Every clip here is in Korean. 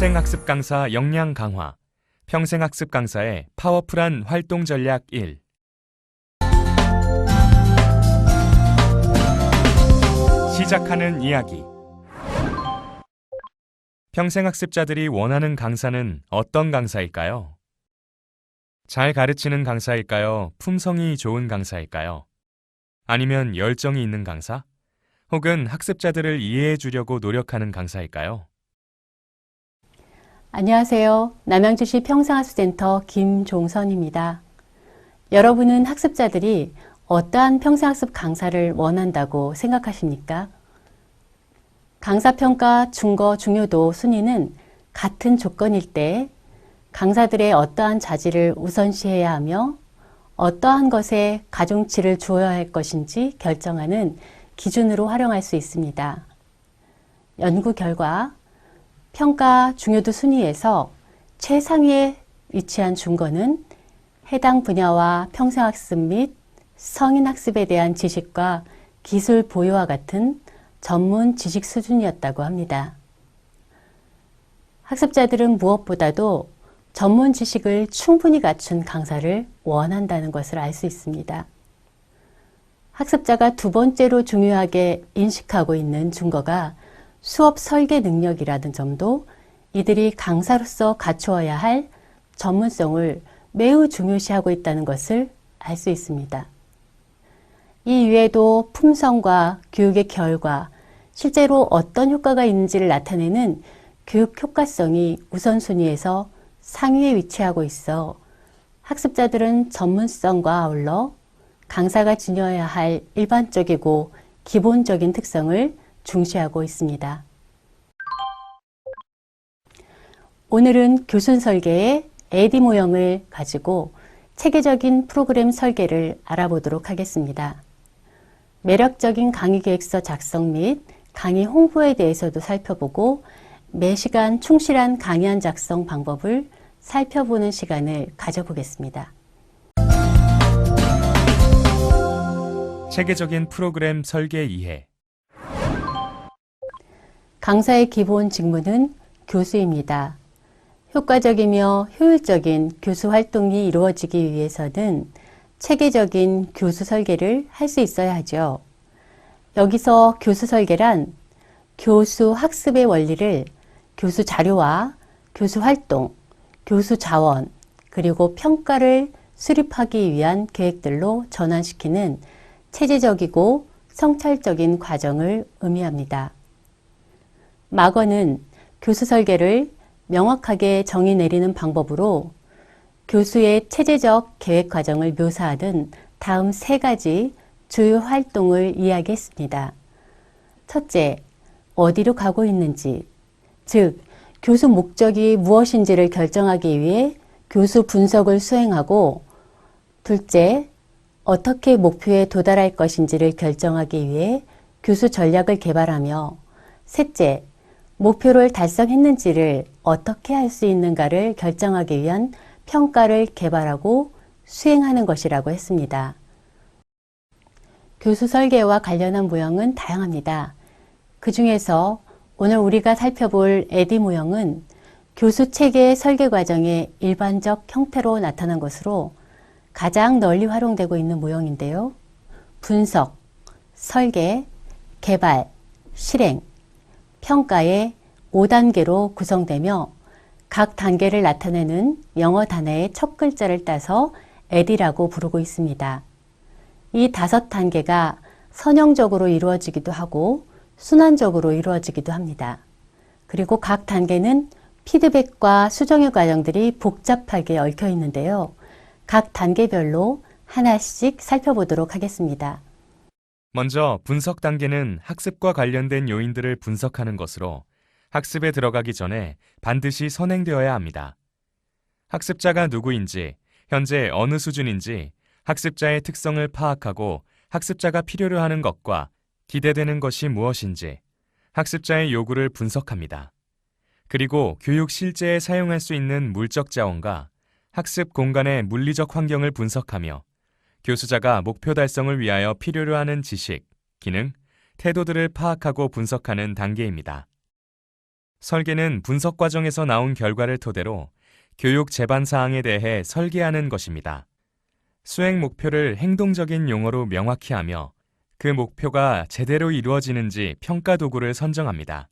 평생학습 강사 역량 강화, 평생학습 강사의 파워풀한 활동 전략 1. 시작하는 이야기. 평생학습자들이 원하는 강사는 어떤 강사일까요? 잘 가르치는 강사일까요? 품성이 좋은 강사일까요? 아니면 열정이 있는 강사? 혹은 학습자들을 이해해 주려고 노력하는 강사일까요? 안녕하세요. 남양주시 평생학습센터 김종선입니다. 여러분은 학습자들이 어떠한 평생학습 강사를 원한다고 생각하십니까? 강사평가 중거 중요도 순위는 같은 조건일 때 강사들의 어떠한 자질을 우선시해야 하며 어떠한 것에 가중치를 주어야 할 것인지 결정하는 기준으로 활용할 수 있습니다. 연구 결과 평가 중요도 순위에서 최상위에 위치한 중거는 해당 분야와 평생학습 및 성인학습에 대한 지식과 기술 보유와 같은 전문 지식 수준이었다고 합니다. 학습자들은 무엇보다도 전문 지식을 충분히 갖춘 강사를 원한다는 것을 알 수 있습니다. 학습자가 두 번째로 중요하게 인식하고 있는 중거가 수업 설계 능력이라는 점도 이들이 강사로서 갖추어야 할 전문성을 매우 중요시하고 있다는 것을 알 수 있습니다. 이 외에도 품성과 교육의 결과, 실제로 어떤 효과가 있는지를 나타내는 교육 효과성이 우선순위에서 상위에 위치하고 있어 학습자들은 전문성과 아울러 강사가 지녀야 할 일반적이고 기본적인 특성을 중시하고 있습니다. 오늘은 교순 설계의 AD 모형을 가지고 체계적인 프로그램 설계를 알아보도록 하겠습니다. 매력적인 강의 계획서 작성 및 강의 홍보에 대해서도 살펴보고 매 시간 충실한 강의안 작성 방법을 살펴보는 시간을 가져보겠습니다. 체계적인 프로그램 설계 이해. 강사의 기본 직무는 교수입니다. 효과적이며 효율적인 교수 활동이 이루어지기 위해서는 체계적인 교수 설계를 할 수 있어야 하죠. 여기서 교수 설계란 교수 학습의 원리를 교수 자료와 교수 활동, 교수 자원, 그리고 평가를 수립하기 위한 계획들로 전환시키는 체제적이고 성찰적인 과정을 의미합니다. 막어는 교수 설계를 명확하게 정의 내리는 방법으로 교수의 체제적 계획 과정을 묘사하는 다음 세 가지 주요 활동을 이야기했습니다. 첫째, 어디로 가고 있는지, 즉 교수 목적이 무엇인지를 결정하기 위해 교수 분석을 수행하고, 둘째, 어떻게 목표에 도달할 것인지를 결정하기 위해 교수 전략을 개발하며, 셋째, 목표를 달성했는지를 어떻게 할 수 있는가를 결정하기 위한 평가를 개발하고 수행하는 것이라고 했습니다. 교수 설계와 관련한 모형은 다양합니다. 그 중에서 오늘 우리가 살펴볼 AD 모형은 교수 체계 설계 과정의 일반적 형태로 나타난 것으로 가장 널리 활용되고 있는 모형인데요. 분석, 설계, 개발, 실행, 평가의 5단계로 구성되며 각 단계를 나타내는 영어 단어의 첫 글자를 따서 AD라고 부르고 있습니다. 이 5단계가 선형적으로 이루어지기도 하고 순환적으로 이루어지기도 합니다. 그리고 각 단계는 피드백과 수정의 과정들이 복잡하게 얽혀 있는데요. 각 단계별로 하나씩 살펴보도록 하겠습니다. 먼저 분석 단계는 학습과 관련된 요인들을 분석하는 것으로 학습에 들어가기 전에 반드시 선행되어야 합니다. 학습자가 누구인지, 현재 어느 수준인지, 학습자의 특성을 파악하고 학습자가 필요로 하는 것과 기대되는 것이 무엇인지, 학습자의 요구를 분석합니다. 그리고 교육 실제에 사용할 수 있는 물적 자원과 학습 공간의 물리적 환경을 분석하며 교수자가 목표 달성을 위하여 필요로 하는 지식, 기능, 태도들을 파악하고 분석하는 단계입니다. 설계는 분석 과정에서 나온 결과를 토대로 교육 제반 사항에 대해 설계하는 것입니다. 수행 목표를 행동적인 용어로 명확히 하며 그 목표가 제대로 이루어지는지 평가 도구를 선정합니다.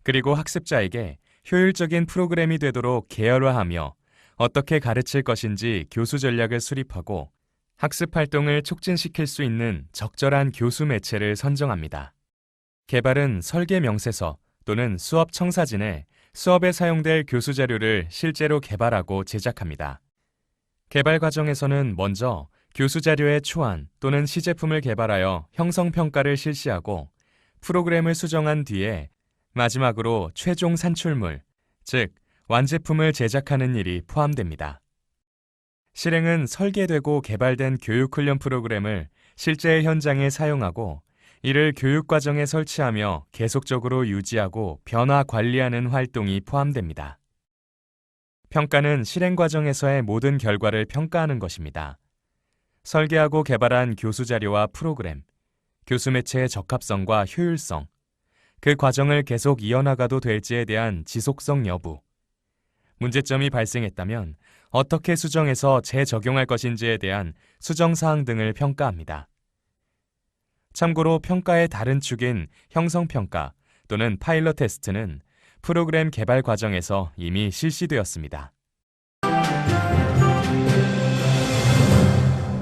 그리고 학습자에게 효율적인 프로그램이 되도록 계열화하며 어떻게 가르칠 것인지 교수 전략을 수립하고 학습 활동을 촉진시킬 수 있는 적절한 교수 매체를 선정합니다. 개발은 설계 명세서 또는 수업 청사진에 수업에 사용될 교수 자료를 실제로 개발하고 제작합니다. 개발 과정에서는 먼저 교수 자료의 초안 또는 시제품을 개발하여 형성평가를 실시하고 프로그램을 수정한 뒤에 마지막으로 최종 산출물, 즉 완제품을 제작하는 일이 포함됩니다. 실행은 설계되고 개발된 교육훈련 프로그램을 실제 현장에 사용하고 이를 교육과정에 설치하며 계속적으로 유지하고 변화 관리하는 활동이 포함됩니다. 평가는 실행 과정에서의 모든 결과를 평가하는 것입니다. 설계하고 개발한 교수 자료와 프로그램, 교수 매체의 적합성과 효율성, 그 과정을 계속 이어나가도 될지에 대한 지속성 여부, 문제점이 발생했다면 어떻게 수정해서 재적용할 것인지에 대한 수정사항 등을 평가합니다. 참고로 평가의 다른 축인 형성평가 또는 파일럿 테스트는 프로그램 개발 과정에서 이미 실시되었습니다.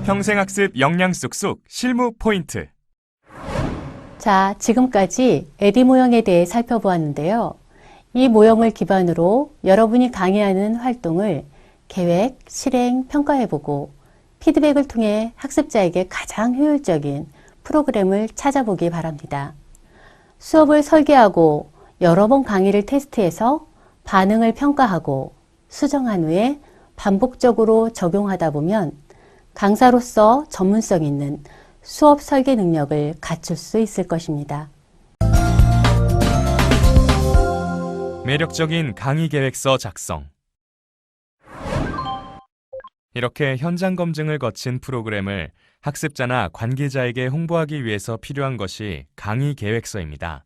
평생학습 역량 쑥쑥 실무 포인트. 자, 지금까지 에디 모형에 대해 살펴보았는데요. 이 모형을 기반으로 여러분이 강의하는 활동을 계획, 실행, 평가해보고 피드백을 통해 학습자에게 가장 효율적인 프로그램을 찾아보기 바랍니다. 수업을 설계하고 여러 번 강의를 테스트해서 반응을 평가하고 수정한 후에 반복적으로 적용하다 보면 강사로서 전문성 있는 수업 설계 능력을 갖출 수 있을 것입니다. 매력적인 강의 계획서 작성. 이렇게 현장 검증을 거친 프로그램을 학습자나 관계자에게 홍보하기 위해서 필요한 것이 강의 계획서입니다.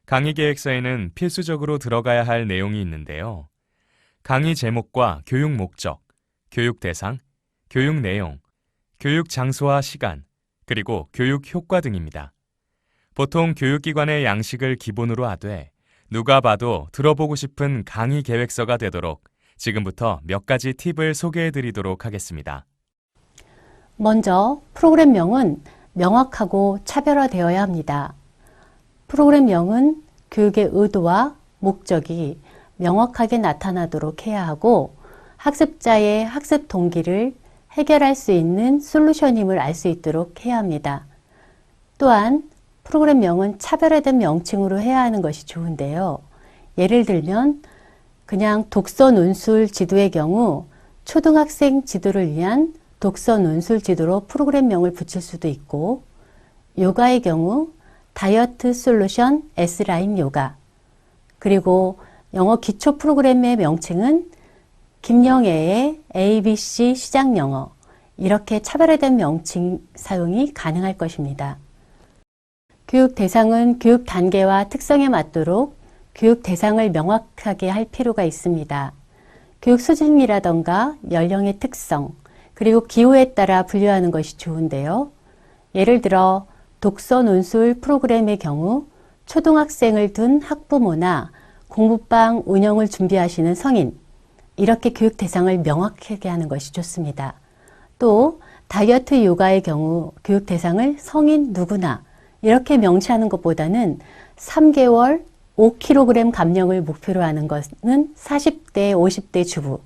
강의 계획서에는 필수적으로 들어가야 할 내용이 있는데요. 강의 제목과 교육 목적, 교육 대상, 교육 내용, 교육 장소와 시간, 그리고 교육 효과 등입니다. 보통 교육기관의 양식을 기본으로 하되 누가 봐도 들어보고 싶은 강의 계획서가 되도록 지금부터 몇 가지 팁을 소개해 드리도록 하겠습니다. 먼저 프로그램명은 명확하고 차별화되어야 합니다. 프로그램명은 교육의 의도와 목적이 명확하게 나타나도록 해야 하고 학습자의 학습 동기를 해결할 수 있는 솔루션임을 알 수 있도록 해야 합니다. 또한 프로그램명은 차별화된 명칭으로 해야 하는 것이 좋은데요. 예를 들면 그냥 독서 논술 지도의 경우 초등학생 지도를 위한 독서 논술 지도로 프로그램명을 붙일 수도 있고 요가의 경우 다이어트 솔루션 S라인 요가, 그리고 영어 기초 프로그램의 명칭은 김영애의 ABC 시작 영어, 이렇게 차별화된 명칭 사용이 가능할 것입니다. 교육 대상은 교육 단계와 특성에 맞도록 교육 대상을 명확하게 할 필요가 있습니다. 교육 수준이라던가 연령의 특성, 그리고 기호에 따라 분류하는 것이 좋은데요. 예를 들어 독서 논술 프로그램의 경우 초등학생을 둔 학부모나 공부방 운영을 준비하시는 성인, 이렇게 교육 대상을 명확하게 하는 것이 좋습니다. 또 다이어트 요가의 경우 교육 대상을 성인 누구나 이렇게 명시하는 것보다는 3개월 5kg 감량을 목표로 하는 것은 40대, 50대 주부.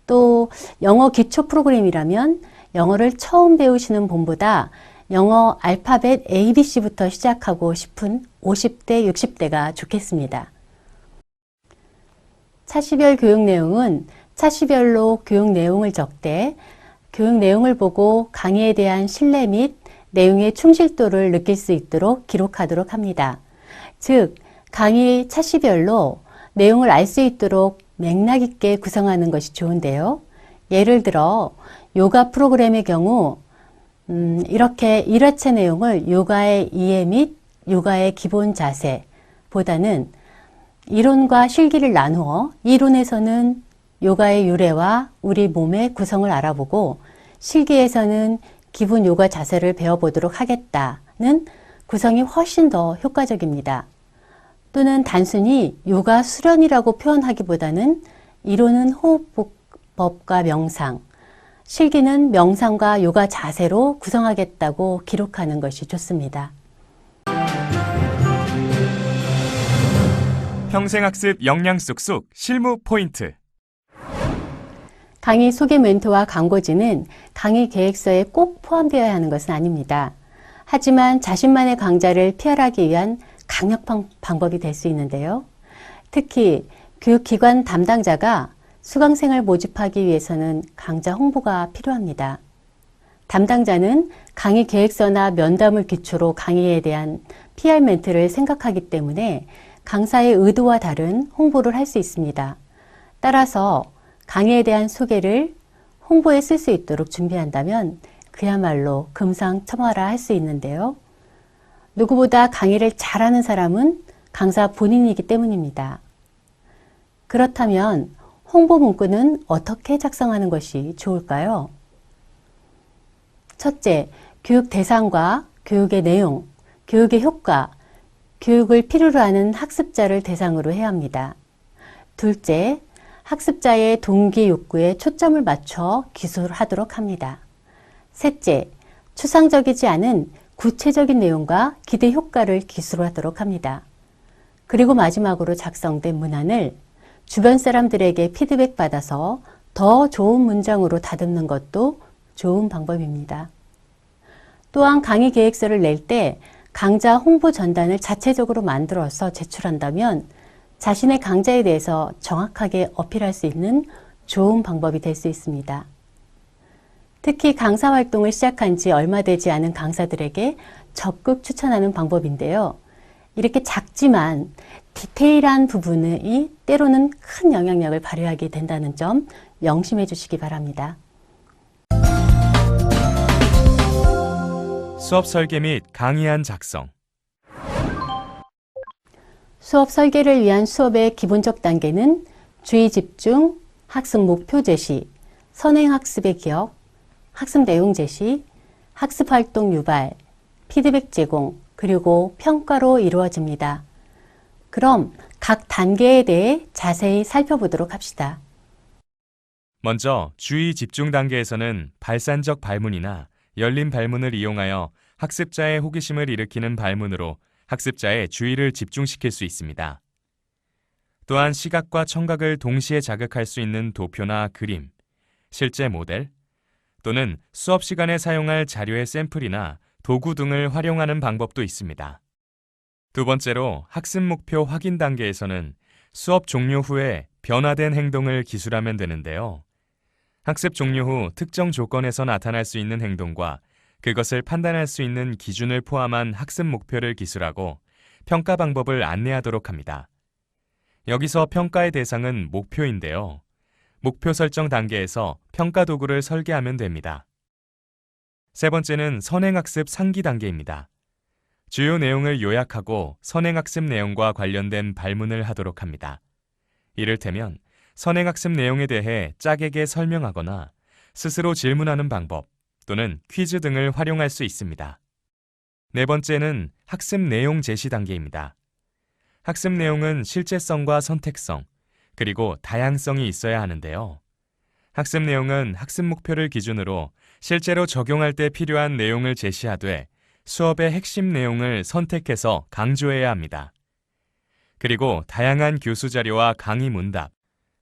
또 영어 기초 프로그램이라면 영어를 처음 배우시는 분보다 영어 알파벳 ABC부터 시작하고 싶은 50대, 60대가 좋겠습니다. 차시별 교육 내용은 차시별로 교육 내용을 적되 교육 내용을 보고 강의에 대한 신뢰 및 내용의 충실도를 느낄 수 있도록 기록하도록 합니다. 즉, 강의 차시별로 내용을 알 수 있도록 맥락 있게 구성하는 것이 좋은데요. 예를 들어 요가 프로그램의 경우 이렇게 1회차 내용을 요가의 이해 및 요가의 기본 자세 보다는 이론과 실기를 나누어 이론에서는 요가의 유래와 우리 몸의 구성을 알아보고 실기에서는 기본 요가 자세를 배워보도록 하겠다는 구성이 훨씬 더 효과적입니다. 또는 단순히 요가 수련이라고 표현하기보다는 이론은 호흡법과 명상, 실기는 명상과 요가 자세로 구성하겠다고 기록하는 것이 좋습니다. 평생학습 역량 쑥쑥 실무 포인트. 강의 소개 멘트와 광고지는 강의 계획서에 꼭 포함되어야 하는 것은 아닙니다. 하지만 자신만의 강좌를 PR하기 위한 강력한 방법이 될 수 있는데요. 특히 교육기관 담당자가 수강생을 모집하기 위해서는 강좌 홍보가 필요합니다. 담당자는 강의 계획서나 면담을 기초로 강의에 대한 PR 멘트를 생각하기 때문에 강사의 의도와 다른 홍보를 할 수 있습니다. 따라서 강의에 대한 소개를 홍보에 쓸 수 있도록 준비한다면 그야말로 금상첨화라 할 수 있는데요. 누구보다 강의를 잘하는 사람은 강사 본인이기 때문입니다. 그렇다면 홍보 문구는 어떻게 작성하는 것이 좋을까요? 첫째, 교육 대상과 교육의 내용, 교육의 효과, 교육을 필요로 하는 학습자를 대상으로 해야 합니다. 둘째, 학습자의 동기 욕구에 초점을 맞춰 기술하도록 합니다. 셋째, 추상적이지 않은 구체적인 내용과 기대 효과를 기술하도록 합니다. 그리고 마지막으로 작성된 문안을 주변 사람들에게 피드백 받아서 더 좋은 문장으로 다듬는 것도 좋은 방법입니다. 또한 강의 계획서를 낼 때 강좌 홍보 전단을 자체적으로 만들어서 제출한다면 자신의 강좌에 대해서 정확하게 어필할 수 있는 좋은 방법이 될 수 있습니다. 특히 강사 활동을 시작한 지 얼마 되지 않은 강사들에게 적극 추천하는 방법인데요. 이렇게 작지만 디테일한 부분이 때로는 큰 영향력을 발휘하게 된다는 점 명심해 주시기 바랍니다. 수업 설계 및 강의안 작성. 수업 설계를 위한 수업의 기본적 단계는 주의 집중, 학습 목표 제시, 선행 학습의 기억, 학습 내용 제시, 학습 활동 유발, 피드백 제공, 그리고 평가로 이루어집니다. 그럼 각 단계에 대해 자세히 살펴보도록 합시다. 먼저 주의 집중 단계에서는 발산적 발문이나 열린 발문을 이용하여 학습자의 호기심을 일으키는 발문으로 학습자의 주의를 집중시킬 수 있습니다. 또한 시각과 청각을 동시에 자극할 수 있는 도표나 그림, 실제 모델, 또는 수업 시간에 사용할 자료의 샘플이나 도구 등을 활용하는 방법도 있습니다. 두 번째로 학습 목표 확인 단계에서는 수업 종료 후에 변화된 행동을 기술하면 되는데요. 학습 종료 후 특정 조건에서 나타날 수 있는 행동과 그것을 판단할 수 있는 기준을 포함한 학습 목표를 기술하고 평가 방법을 안내하도록 합니다. 여기서 평가의 대상은 목표인데요. 목표 설정 단계에서 평가 도구를 설계하면 됩니다. 세 번째는 선행학습 상기 단계입니다. 주요 내용을 요약하고 선행학습 내용과 관련된 발문을 하도록 합니다. 이를테면 선행학습 내용에 대해 짝에게 설명하거나 스스로 질문하는 방법 또는 퀴즈 등을 활용할 수 있습니다. 네 번째는 학습 내용 제시 단계입니다. 학습 내용은 실제성과 선택성, 그리고 다양성이 있어야 하는데요. 학습 내용은 학습 목표를 기준으로 실제로 적용할 때 필요한 내용을 제시하되 수업의 핵심 내용을 선택해서 강조해야 합니다. 그리고 다양한 교수 자료와 강의 문답,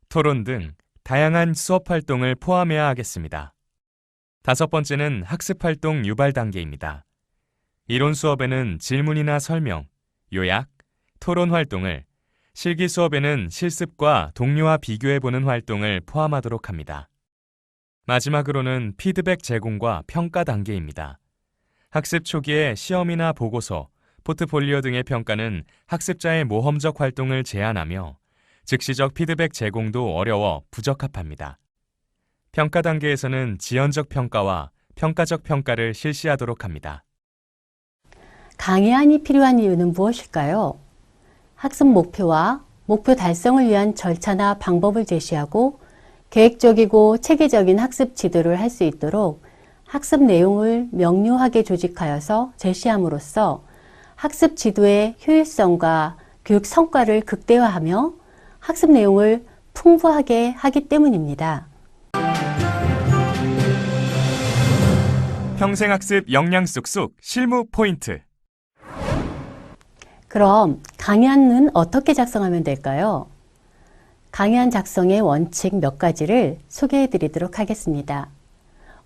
토론 등 다양한 수업 활동을 포함해야 하겠습니다. 다섯 번째는 학습 활동 유발 단계입니다. 이론 수업에는 질문이나 설명, 요약, 토론 활동을, 실기 수업에는 실습과 동료와 비교해보는 활동을 포함하도록 합니다. 마지막으로는 피드백 제공과 평가 단계입니다. 학습 초기에 시험이나 보고서, 포트폴리오 등의 평가는 학습자의 모험적 활동을 제한하며 즉시적 피드백 제공도 어려워 부적합합니다. 평가 단계에서는 지연적 평가와 평가적 평가를 실시하도록 합니다. 강의안이 필요한 이유는 무엇일까요? 학습 목표와 목표 달성을 위한 절차나 방법을 제시하고 계획적이고 체계적인 학습 지도를 할 수 있도록 학습 내용을 명료하게 조직하여서 제시함으로써 학습 지도의 효율성과 교육 성과를 극대화하며 학습 내용을 풍부하게 하기 때문입니다. 평생학습 역량 쑥쑥 실무 포인트. 그럼 강의안은 어떻게 작성하면 될까요? 강의안 작성의 원칙 몇 가지를 소개해 드리도록 하겠습니다.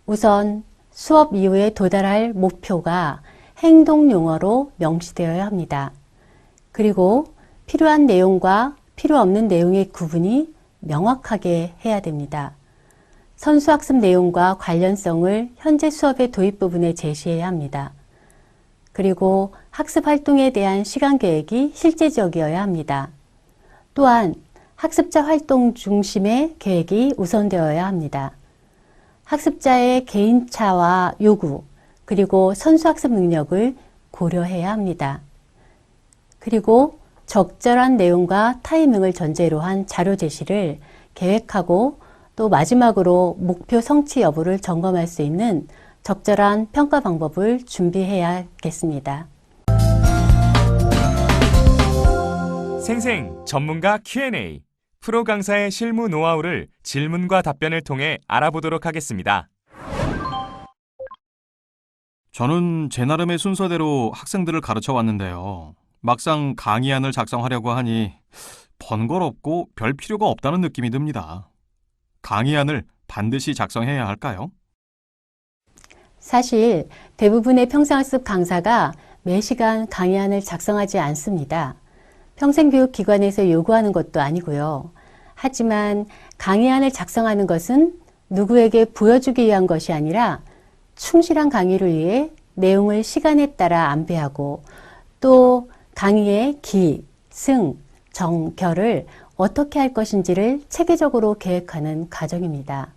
우선 수업 이후에 도달할 목표가 행동 용어로 명시되어야 합니다. 그리고 필요한 내용과 필요 없는 내용의 구분이 명확하게 해야 됩니다. 선수학습 내용과 관련성을 현재 수업의 도입 부분에 제시해야 합니다. 그리고 학습 활동에 대한 시간 계획이 실제적이어야 합니다. 또한 학습자 활동 중심의 계획이 우선되어야 합니다. 학습자의 개인차와 요구, 그리고 선수학습 능력을 고려해야 합니다. 그리고 적절한 내용과 타이밍을 전제로 한 자료 제시를 계획하고 또 마지막으로 목표 성취 여부를 점검할 수 있는 적절한 평가 방법을 준비해야겠습니다. 생생 전문가 Q&A. 프로 강사의 실무 노하우를 질문과 답변을 통해 알아보도록 하겠습니다. 저는 제 나름의 순서대로 학생들을 가르쳐 왔는데요. 막상 강의안을 작성하려고 하니 번거롭고 별 필요가 없다는 느낌이 듭니다. 강의안을 반드시 작성해야 할까요? 사실 대부분의 평생학습 강사가 매시간 강의안을 작성하지 않습니다. 평생교육기관에서 요구하는 것도 아니고요. 하지만 강의안을 작성하는 것은 누구에게 보여주기 위한 것이 아니라 충실한 강의를 위해 내용을 시간에 따라 안배하고 또 강의의 기, 승, 정, 결을 어떻게 할 것인지를 체계적으로 계획하는 과정입니다.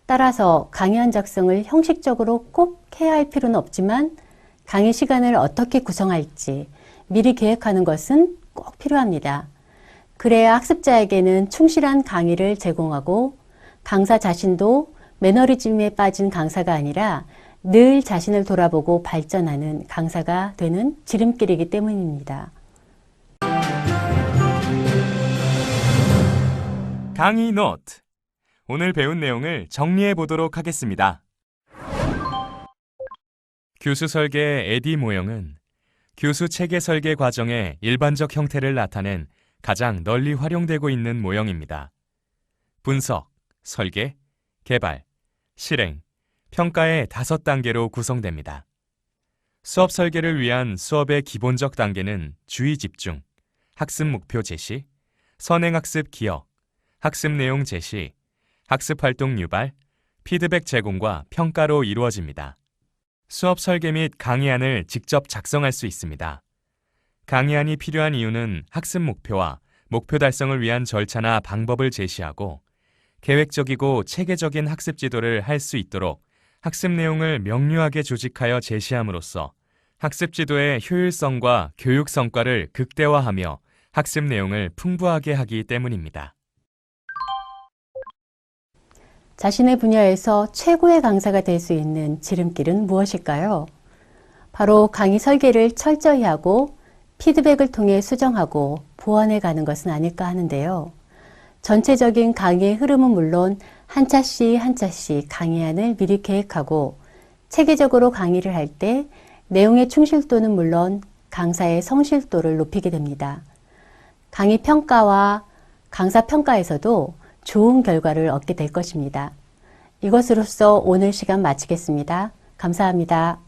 따라서 강의안 작성을 형식적으로 꼭 해야 할 필요는 없지만 강의 시간을 어떻게 구성할지 미리 계획하는 것은 꼭 필요합니다. 그래야 학습자에게는 충실한 강의를 제공하고 강사 자신도 매너리즘에 빠진 강사가 아니라 늘 자신을 돌아보고 발전하는 강사가 되는 지름길이기 때문입니다. 강의 노트. 오늘 배운 내용을 정리해 보도록 하겠습니다. 교수 설계의 에디 모형은 교수 체계 설계 과정의 일반적 형태를 나타낸 가장 널리 활용되고 있는 모형입니다. 분석, 설계, 개발, 실행, 평가의 5단계로 구성됩니다. 수업 설계를 위한 수업의 기본적 단계는 주의 집중, 학습 목표 제시, 선행학습 기억, 학습 내용 제시, 학습 활동 유발, 피드백 제공과 평가로 이루어집니다. 수업 설계 및 강의안을 직접 작성할 수 있습니다. 강의안이 필요한 이유는 학습 목표와 목표 달성을 위한 절차나 방법을 제시하고 계획적이고 체계적인 학습 지도를 할 수 있도록 학습 내용을 명료하게 조직하여 제시함으로써 학습 지도의 효율성과 교육 성과를 극대화하며 학습 내용을 풍부하게 하기 때문입니다. 자신의 분야에서 최고의 강사가 될 수 있는 지름길은 무엇일까요? 바로 강의 설계를 철저히 하고 피드백을 통해 수정하고 보완해 가는 것은 아닐까 하는데요. 전체적인 강의의 흐름은 물론 한 차씩 한 차씩 강의안을 미리 계획하고 체계적으로 강의를 할 때 내용의 충실도는 물론 강사의 성실도를 높이게 됩니다. 강의 평가와 강사 평가에서도 좋은 결과를 얻게 될 것입니다. 이것으로써 오늘 시간 마치겠습니다. 감사합니다.